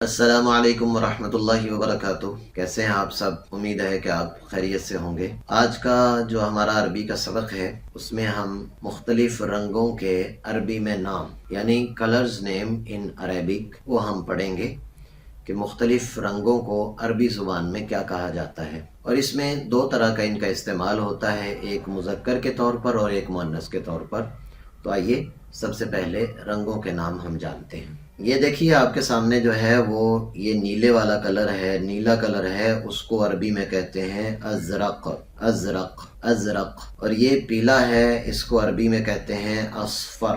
السلام علیکم ورحمۃ اللہ وبرکاتہ۔ کیسے ہیں آپ سب؟ امید ہے کہ آپ خیریت سے ہوں گے۔ آج کا جو ہمارا عربی کا سبق ہے اس میں ہم مختلف رنگوں کے عربی میں نام یعنی کلرز نیم ان عربک وہ ہم پڑھیں گے کہ مختلف رنگوں کو عربی زبان میں کیا کہا جاتا ہے، اور اس میں دو طرح کا ان کا استعمال ہوتا ہے، ایک مذکر کے طور پر اور ایک مؤنث کے طور پر۔ تو آئیے سب سے پہلے رنگوں کے نام ہم جانتے ہیں۔ یہ دیکھیے آپ کے سامنے جو ہے وہ یہ نیلے والا کلر ہے، نیلا کلر ہے، اس کو عربی میں کہتے ہیں ازرق، ازرق، ازرق۔ اور یہ پیلا ہے، اس کو عربی میں کہتے ہیں اصفر،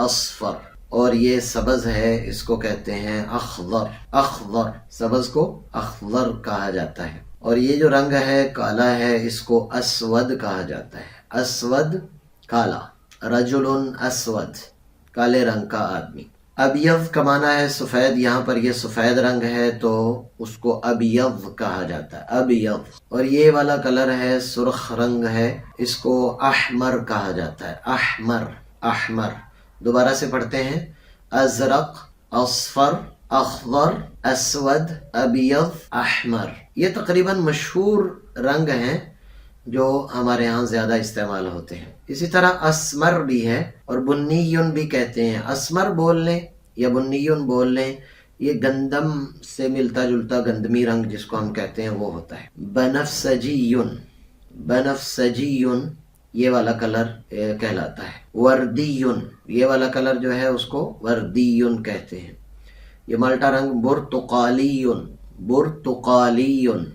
اصفر۔ اور یہ سبز ہے، اس کو کہتے ہیں اخضر، اخضر۔ سبز کو اخضر کہا جاتا ہے۔ اور یہ جو رنگ ہے کالا ہے، اس کو اسود کہا جاتا ہے، اسود، کالا۔ رجل اسود، کالے رنگ کا آدمی۔ ابیض کا معنی ہے سفید، یہاں پر یہ سفید رنگ ہے تو اس کو ابیض کہا جاتا ہے، ابیض۔ اور یہ والا کلر ہے، سرخ رنگ ہے، اس کو احمر کہا جاتا ہے، احمر، احمر۔ دوبارہ سے پڑھتے ہیں، ازرق، اصفر، اخضر، اسود، ابیض، احمر۔ یہ تقریباً مشہور رنگ ہیں جو ہمارے ہاں زیادہ استعمال ہوتے ہیں۔ اسی طرح اسمر بھی ہے اور بنیون بھی کہتے ہیں۔ اسمر بول لیں یا بنیون بول لیں، یہ گندم سے ملتا جلتا گندمی رنگ جس کو ہم کہتے ہیں وہ ہوتا ہے۔ بنفسجیون، بنفسجیون یہ والا کلر کہلاتا ہے۔ وردیون، یہ والا کلر جو ہے اس کو وردیون کہتے ہیں۔ یہ مالٹا رنگ برتقالیون، برتقالیون۔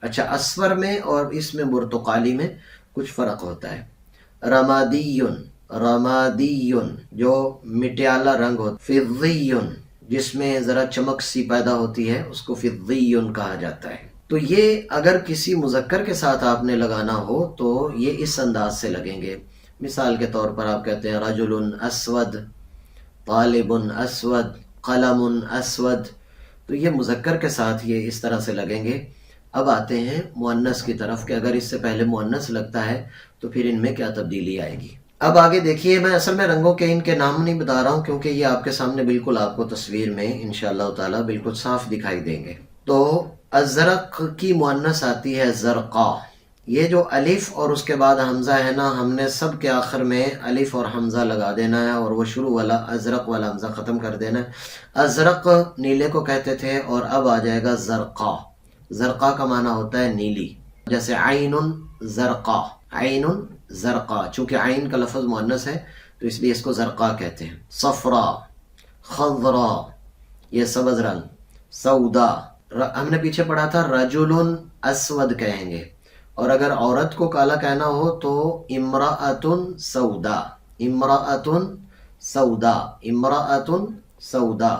اچھا، اسفر میں اور اس میں برتقالی میں کچھ فرق ہوتا ہے۔ رمادیون، رمادیون جو مٹیالہ رنگ ہوتا ہے۔ فضیون، جس میں ذرا چمک سی پیدا ہوتی ہے، اس کو فضیون کہا جاتا ہے۔ تو یہ اگر کسی مذکر کے ساتھ آپ نے لگانا ہو تو یہ اس انداز سے لگیں گے۔ مثال کے طور پر آپ کہتے ہیں رجل اسود، طالب اسود، قلم اسود۔ تو یہ مذکر کے ساتھ یہ اس طرح سے لگیں گے۔ اب آتے ہیں مؤنث کی طرف کہ اگر اس سے پہلے مؤنث لگتا ہے تو پھر ان میں کیا تبدیلی آئے گی۔ اب آگے دیکھیے، میں اصل میں رنگوں کے ان کے نام نہیں بتا رہا ہوں کیونکہ یہ آپ کے سامنے بالکل آپ کو تصویر میں انشاءاللہ تعالی بالکل صاف دکھائی دیں گے۔ تو ازرق کی مؤنث آتی ہے زرقا۔ یہ جو الف اور اس کے بعد حمزہ ہے نا، ہم نے سب کے آخر میں الف اور حمزہ لگا دینا ہے اور وہ شروع والا ازرق والا حمزہ ختم کر دینا ہے۔ ازرق نیلے کو کہتے تھے اور اب آ جائے گا زرقا۔ زرقا کا معنی ہوتا ہے نیلی، جیسے عین زرقا، عین زرقا۔ چونکہ عین کا لفظ مؤنث ہے تو اس لیے اس کو زرقا کہتے ہیں۔ صفرا، خضرا یہ سبز رنگ۔ سودا، ہم نے پیچھے پڑھا تھا رجل اسود کہیں گے، اور اگر عورت کو کالا کہنا ہو تو امرأۃ سودا، امرأۃ سودا، امرأۃ سودا،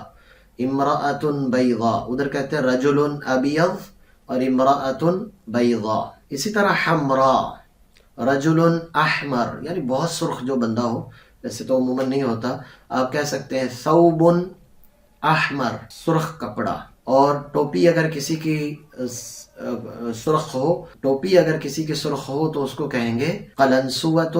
امرأۃ بیضاء۔ ادھر کہتے ہیں رجل ابیض اور امرأۃ بیضاء۔ اسی طرح حمراء، رجل احمر، یعنی بہت سرخ جو بندہ ہو، ویسے تو عموماً نہیں ہوتا، آپ کہہ سکتے ہیں ثوب احمر، سرخ کپڑا۔ اور ٹوپی اگر کسی کی سرخ ہو، ٹوپی اگر کسی کی سرخ ہو تو اس کو کہیں گے قلنسوۃ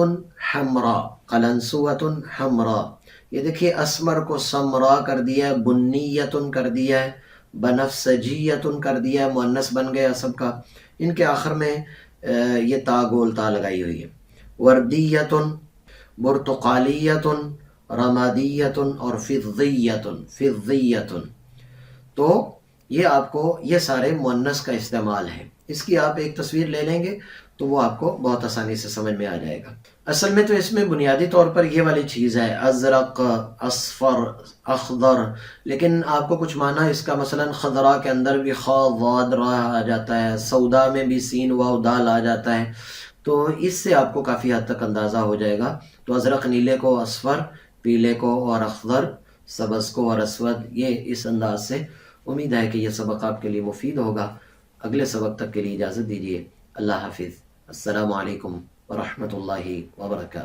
حمراء، قلنسوۃ حمراء۔ یہ دیکھیے اسمر کو سمرا کر دیا ہے، بنیۃ کر دیا ہے، بنفسجیۃ کر دیا ہے، مؤنث بن گیا سب کا۔ ان کے آخر میں یہ تا گول تا لگائی ہوئی ہے۔ وردیۃ، برتقالیۃ، رمادیۃ اور فضیۃ، فضیۃ۔ تو یہ آپ کو یہ سارے مؤنث کا استعمال ہے۔ اس کی آپ ایک تصویر لے لیں گے تو وہ آپ کو بہت آسانی سے سمجھ میں آ جائے گا۔ اصل میں تو اس میں بنیادی طور پر یہ والی چیز ہے، ازرق، اصفر، اخضر، لیکن آپ کو کچھ معنی اس کا مثلا خضرا کے اندر بھی خا ضاد را آ جاتا ہے، سودا میں بھی سین واو دال آ جاتا ہے، تو اس سے آپ کو کافی حد تک اندازہ ہو جائے گا۔ تو ازرق نیلے کو اصفر، پیلے کو اور اخضر، سبز کو اور اسود، یہ اس انداز سے۔ امید ہے کہ یہ سبق آپ کے لیے مفید ہوگا۔ اگلے سبق تک کے لیے اجازت دیجیے۔ اللہ حافظ۔ السلام علیکم ورحمۃ اللہ وبرکاتہ۔